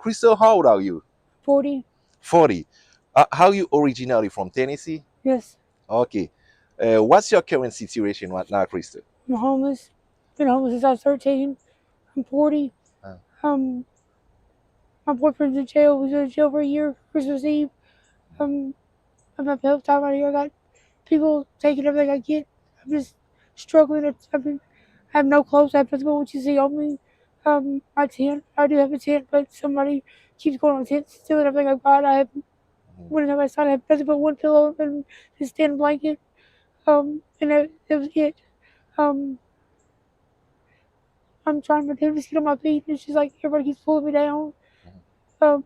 Chrystal, how old are you? 40. 40. How you originally from Tennessee? Yes. Okay. What's your current situation right now, Chrystal? I'm homeless. Been homeless since I was 13. I'm 40. Uh, Um, my boyfriend's in jail. He was in jail for a year, Christmas Eve. Um, I'm having a tough time out here. I got people taking everything I get. I'm just struggling. I have no clothes. I have nothing but what you see on me. My tent. I do have a tent, but somebody keeps going on the tent, stealing everything I've got. I have when I was I have nothing but one pillow and this thin blanket. And that was it. Um, I'm trying to just get on my feet. And it's just like everybody keeps pulling me down. Um,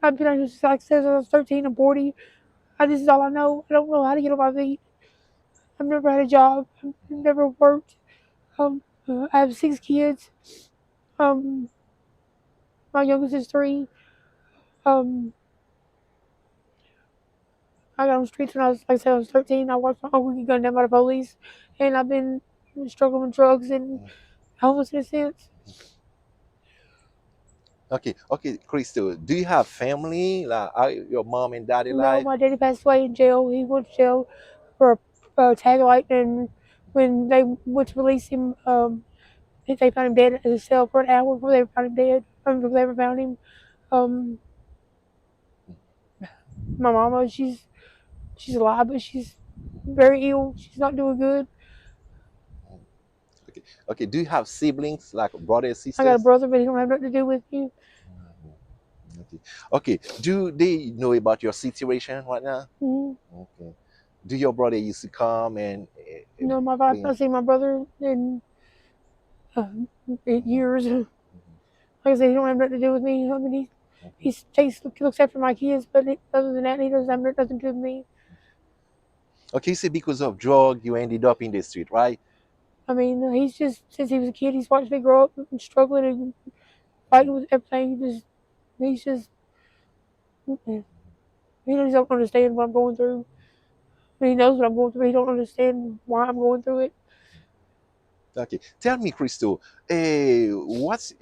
I've been out here since like since I was 13 and 40. This is all I know. I don't know how to get on my feet. I've never had a job. I've never worked. I have 6 kids. Um, my youngest is 3. Um, I got on the streets when I was, like I said, I was 13. I watched my uncle get gunned down by the police, and I've been struggling with drugs and homelessness since. okay, okay, Crystal, do you have family? Like, are your mom and daddy No, alive? my daddy passed away in jail. He went to jail for a tag light, and when they went to release him, they found him dead in his cell for an hour before they found him dead. Before they ever found him. Um, my mama, she's alive, but she's very ill. She's not doing good. Okay, okay. Do you have siblings, like brothers, I got a sisters? brother, but he don't have nothing to do with me. Okay, okay. Do they know about your situation right now? Mm-hmm. Okay. Do your brother used to come and No, I've bring? not seen my brother in uh, Mhm, 8 years. Like mhm, I said, he don't have nothing to do with me. I mean, mhm. looks after my kids, but other than that, he doesn't have nothing to do with me. Okay, you say because of drug you ended up in the street, right? I mean, he's just since he was a kid, he's watched me grow up and struggling and fighting with everything. He's just he doesn't understand what I'm going through. He knows what I'm going through. He don't understand why I'm going through it. Okay, tell me, Crystal, what's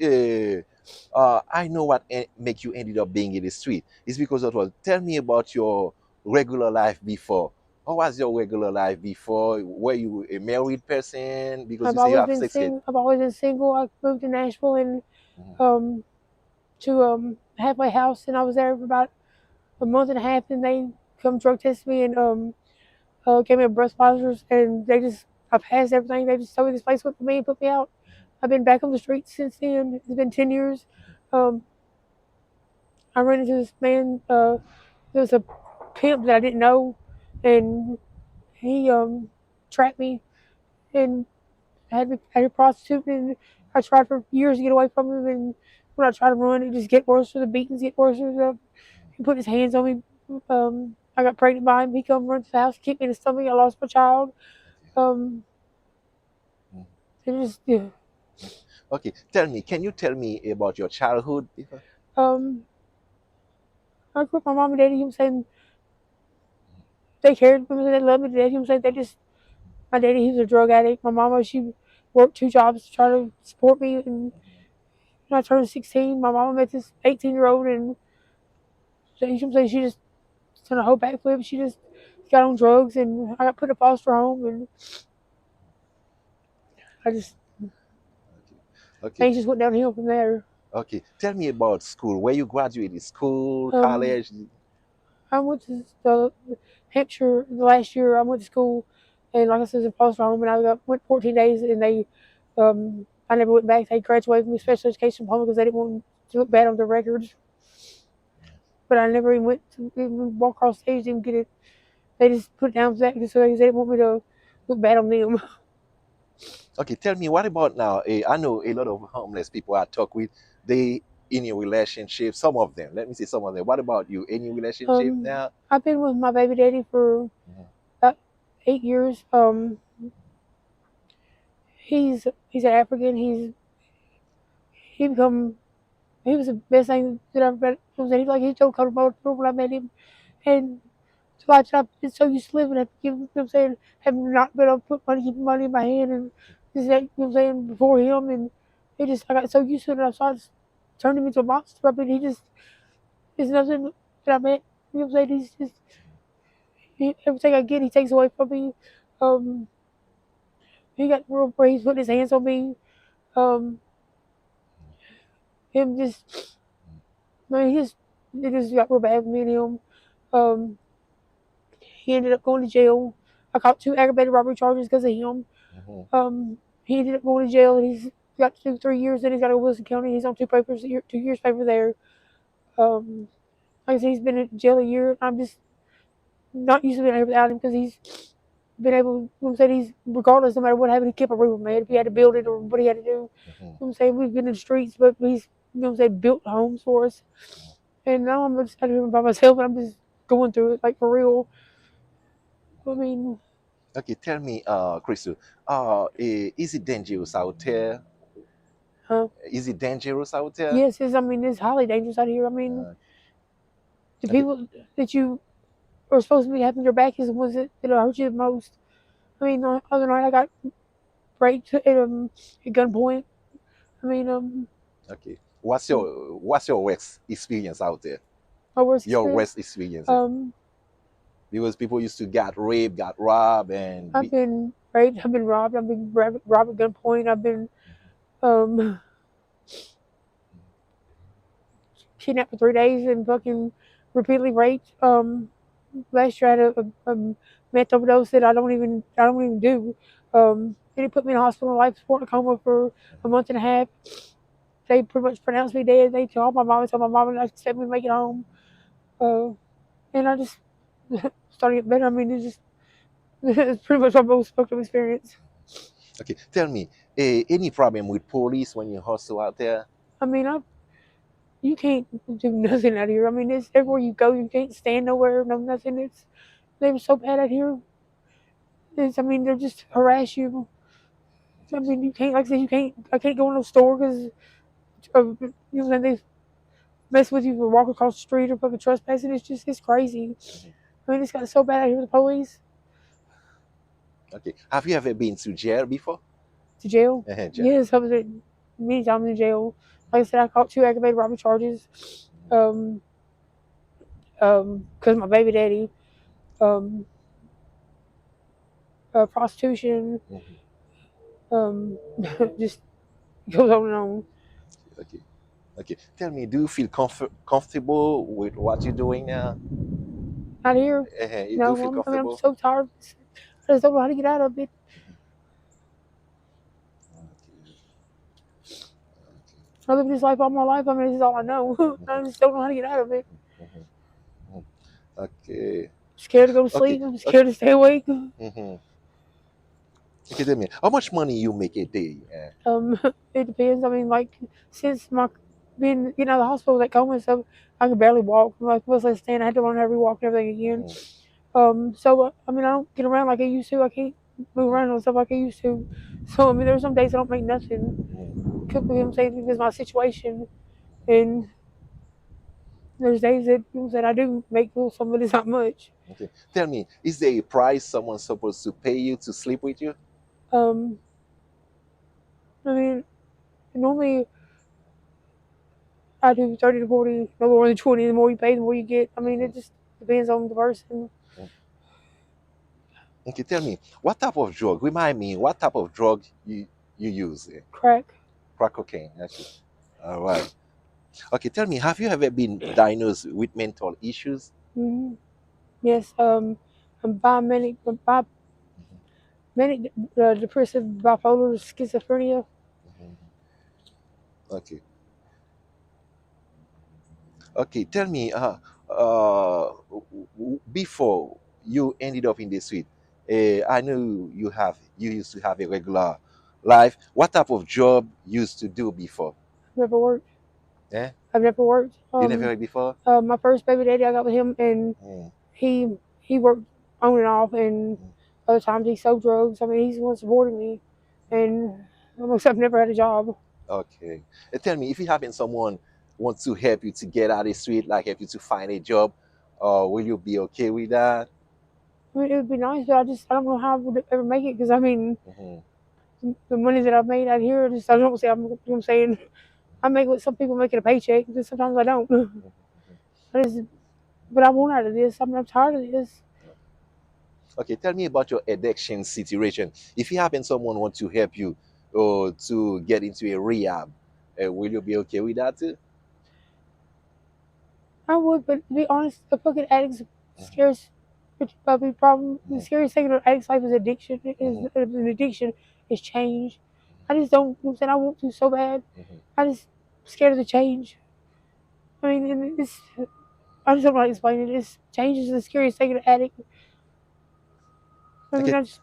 I know what make you ended up being in the street. It's because of what? Tell me about your regular life before. How was your regular life before? Were you a married person? Because you say you have 6 kids. I've always been single. I moved to Nashville and Mhm, um, to a halfway house, and I was there for about a month and a half. And they come drug test me and gave me a breathalyzers, and I passed everything. They just told me this place wasn't for me and put me out. I've been back on the streets since then. It's been 10 years. Um, I ran into this man. There was a pimp that I didn't know, and he tracked me and had a prostitute, and I tried for years to get away from him. And when I tried to run, it just get worse. The beatings get worse. He put his hands on me. I got pregnant by him. He come run to the house, kicked me in the stomach. I lost my child. Um, mhm. it just yeah. Okay, tell me, can you tell me about your childhood? Um, I grew up with my mom and daddy. Him saying they cared for me, they loved me. Daddy, him saying they just my daddy. He was a drug addict. My mama, she worked 2 jobs to try to support me. And when I turned 16, my mama met this 18-year-old, and she just done a whole backflip. She just got on drugs, and I got put in a foster home, and I just Okay, things just went downhill from there. okay. Tell me about school. Where you graduated? School, Um, college? I went to the Hampshire the last year. I went to school, and like I said, it was in foster home, and went 14 days, and I never went back. They graduated from special education diploma because they didn't want to look bad on their records. But I never even went to even walk across stage and get it. They just put it down for that because they didn't want me to look bad on them. Okay, tell me what about now? I know a lot of homeless people I talk with. They any relationship? Some of them. Let me say some of them. What about you? Any relationship Um, now? I've been with my baby daddy for Mhm, about 8 years. He's an African. He become he was the best thing that I've met. He told a couple of people when I met him, and so I've been so used to living. I give you know what I'm saying, having not been able to put money, keep money in my hand, and just that, you know what I'm saying, before him, and it just I got so used to it. I just turned him into a monster. I mean, he just there's nothing that I met. You know what I'm saying? He's just everything I get, he takes away from me. Um, he got real where he's putting his hands on me. Um, him just, I mean, it just got real bad with me and him. Um, he ended up going to jail. I caught 2 aggravated robbery charges because of him. mhm, He ended up going to jail. He's got 2 3 years. Then he's got to Wilson County. He's on 2 years paper there. Um, like I said, he's been in jail a year. I'm just not used to being able without him because he's been able. You know what I'm saying, he's regardless, no matter what happened, he kept a roof over my head. If he had to build it or what he had to do, you know mhm. what I'm saying, we've been in the streets, but he's, you know what I'm saying, built homes for us. And now I'm just out here by myself, and I'm just going through it like for real. I mean, Okay, tell me, Crystal, is it dangerous out there? huh? Is it dangerous out there? Yes, I mean, it's highly dangerous out here. I mean, Uh, the okay, people that you are supposed to be having your back is the ones that hurt you the most. I mean, the other night I got raped at gunpoint. I mean, okay. What's your worst experience out there? my worst Your experience. worst experience, Um, because people used to get raped, got robbed, and I've be. been raped. I've been robbed. I've been robbed at gunpoint. I've been um, kidnapped for 3 days and fucking repeatedly raped. Last year I had a meth overdose that I don't even do. And it put me in a hospital in life support and coma for a month and a half. They pretty much pronounced me dead. They told my mom and I expect me to make it home. Uh, and I just started getting better. I mean, it's just it's pretty much my most fucked up experience. Okay, tell me, any problem with police when you hustle out there? I mean, you can't do nothing out here. I mean, it's everywhere you go, you can't stand nowhere, no nothing. They were so bad out here. I mean, they're just harass you. I mean, you can't, like I said, you can't. I can't go in a store because they mess with you for walking across the street or fucking trespassing. It's crazy. Mhm. I mean, it's got so bad out here with the police. Okay, have you ever been to jail before? To jail. Jail. Yes, I was at many times in jail. Like I said, I caught 2 aggravated robbery charges. Um, because my baby daddy, um, prostitution, Mhm. um, just goes on and on. Okay, okay. Tell me, do you feel comfortable with what you're doing now? Out here, You do no, feel I mean, I'm comfortable? so tired. I just don't know how to get out of it. Okay, I lived this life all my life. I mean, this is all I know. I just don't know how to get out of it. okay. Mhm. Okay. Scared to go to Okay. sleep. I'm Okay. scared to stay awake. Mhm. Okay, tell me, how much money you make a day? It depends. I mean, like since my being getting out of the hospital, that coma and stuff, I can barely walk. Like once I stand, I had to learn how to walk and everything again. Mhm, So I mean, I don't get around like I used to. I can't move mhm, around and stuff like I used to. So I mean, there's some days I don't make nothing. mhm. Could be I'm saying because of my situation, and there's days that I do make little some, but it's not much. Okay. Tell me, is there a price someone's supposed to pay you to sleep with you? Um, I mean, normally I do 30 to 40, no more than 20. The more you pay, the more you get. I mean, Mhm, it just depends on the person. mhm. Okay, tell me, what type of drug? Remind me, what type of drug you use? Crack. Crack cocaine. Okay. All right. Okay, tell me, have you ever been diagnosed with mental issues? Hmm. Yes. I'm manic depressive bipolar schizophrenia. Mhm. Okay. Okay, tell me, before you ended up in the suite, I know you used to have a regular life. What type of job you used to do before? Never worked. Eh? I've never worked. You never heard before? My first baby daddy, I got with him, and Mm, he worked on and off, and mm. other times he sold drugs. I mean, he's the one supporting me, and almost I've never had a job. Okay. Tell me, if you happen someone wants to help you to get out of the street, like help you to find a job, will you be okay with that? I mean, it would be nice, but I don't know how I would ever make it because I mean, Hmm. the money that I've made out here, just I don't say I'm saying I make what some people make it a paycheck, but sometimes I don't. I just, but I want out of this. I'm tired of this. Okay, tell me about your addiction situation. If you happen someone wants to help you or to get into a rehab, will you be okay with that too? I would, but to be honest, the fucking addict's scares puppy problem. The Mhm, scariest thing in an addict's life is addiction. Is mhm, an addiction is change. I just don't. You know what I'm saying I want to so bad. mhm. I just scared of the change. I mean, and it's. I just don't know how to explain it. It's change is the scariest thing in an addict. I mean, Okay. I just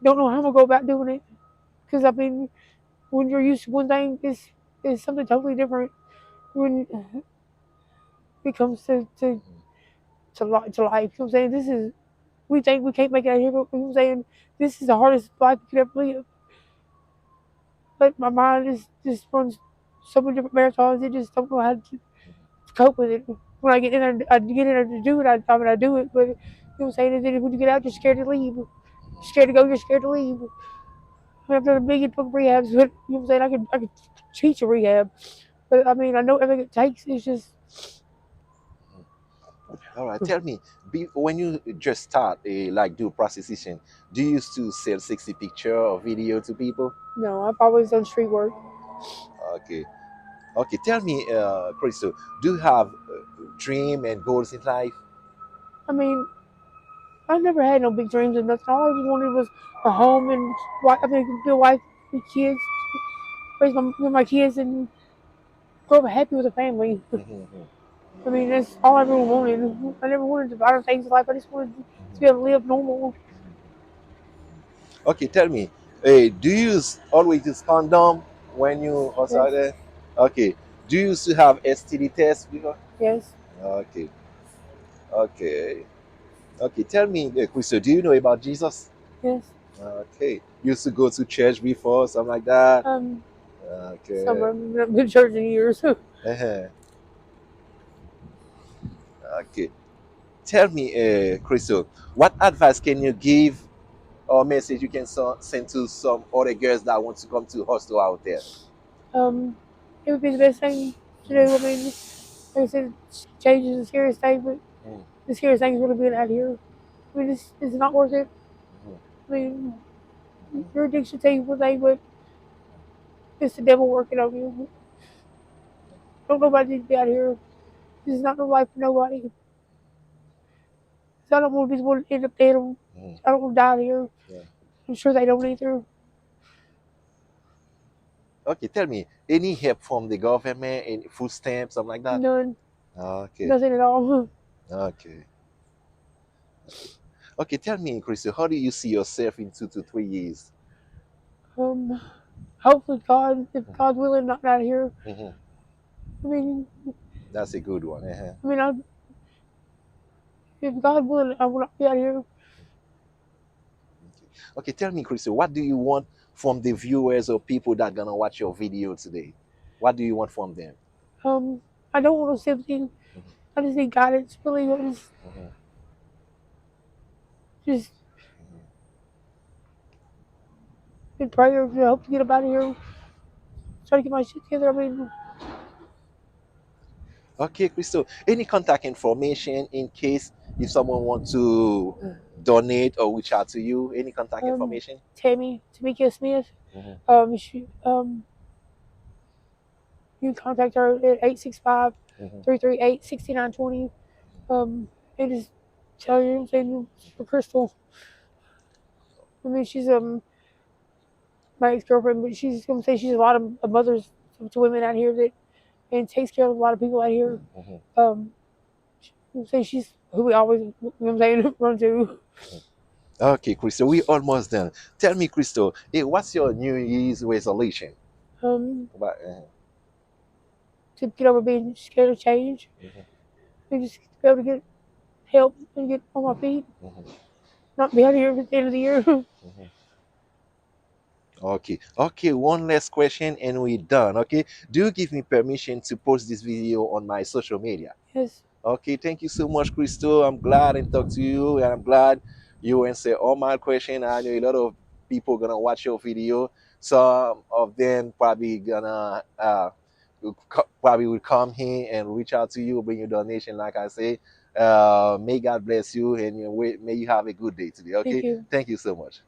don't know how I'm gonna go about doing it because I mean, when you're used to one thing, it's something totally different when it comes to life. You know what I'm saying? This is we think we can't make it out here, but you know what I'm saying this is the hardest life you could ever live. But my mind just runs so many different marathons. It just don't know how to cope with it. When I get in there, I get in there to do it. I mean, I do it, but you know what I'm saying. And then when you get out, you're scared to leave. You're scared to go. You're scared to leave. I mean, I've done a million fucking rehabs, but you know what I'm saying. I could teach a rehab, but I mean, I know everything it takes. It's just All right. Tell me, when you just start like do prostitution, do you used to sell sexy picture or video to people? no. I've always done street work. Okay. Okay. Tell me, Crystal, do you have dream and goals in life? I mean, I never had no big dreams or nothing. All I just wanted was a home and I mean, be a wife, with kids, raise my kids, and grow up happy with a family. Mm-hmm. I mean, that's all I really wanted. I never wanted to other things in life. I just wanted to be able to live normal. Okay, tell me, do you always use condom when you outside Yes, there? Okay. Do you used to have STD test before? yes, Okay. Okay. Okay. Tell me, Crystal, do you know about Jesus? yes. Okay. You used to go to church before, something like that? Um, Okay. Summer. I've been to church in years. Uh-huh. Okay. Tell me, Crystal, what advice can you give or message you can send to some other girls that want to come to hostel out there? it would be the best thing to do. I mean, like I said, change is the scariest thing, but Mm, the scariest thing is really being out here. I mean, it's not worth it. mhm, I mean, your addiction takes one thing, but it's the devil working on you. Don't nobody need to be out here. This is not no life for nobody. 'Cause I don't want to be the one to end up dead. mhm. I don't want to die here. Yeah. I'm sure they don't either. Okay, tell me, any help from the government, any food stamps, something like that? None. Okay, Nothing at all. okay, okay. Okay, tell me, Crystal, how do you see yourself in 2 to 3 years? Um, hopefully, God, if God's willing, not out here. Hmm. I mean, That's a good one. Uh-huh. I mean, if God willing, I will not be out here. Okay. Okay, tell me, Crystal, what do you want from the viewers or people that gonna watch your video today? What do you want from them? Um, I don't want no sympathy. Mhm, I just need guidance. Really, mhm, just in prayer to hope to get up out of here. Try to get my shit together. I mean, okay, Crystal, any contact information in case if someone want to donate or reach out to you? Any contact um, information? Tamika Smith. Hmm. You can contact her at 865 Hmm. 338 6920. And just tell her anything for Chrystal. I mean, she's my ex girlfriend, but she's gonna say she's a lot of mothers to women out here that and takes care of a lot of people out here. Hmm. Um, say she's who we always, you know what I'm saying, run to. Okay, Crystal, we almost done. Tell me, Crystal, hey, what's your New Year's resolution? Um, About, to get over being scared of change Mhm. and just be able to get help and get on my feet, Mhm. not be out here at the end of the year. Mhm. Okay. Okay. One last question, and we're done. Okay. Do you give me permission to post this video on my social media? Yes, Okay, thank you so much, Crystal. I'm glad I talked to you, and I'm glad you answered all my questions. I know a lot of people gonna watch your video. Some of them probably gonna probably will come here and reach out to you, bring you donation. Like I say, may God bless you, and may you have a good day today. thank Okay, you. thank you so much.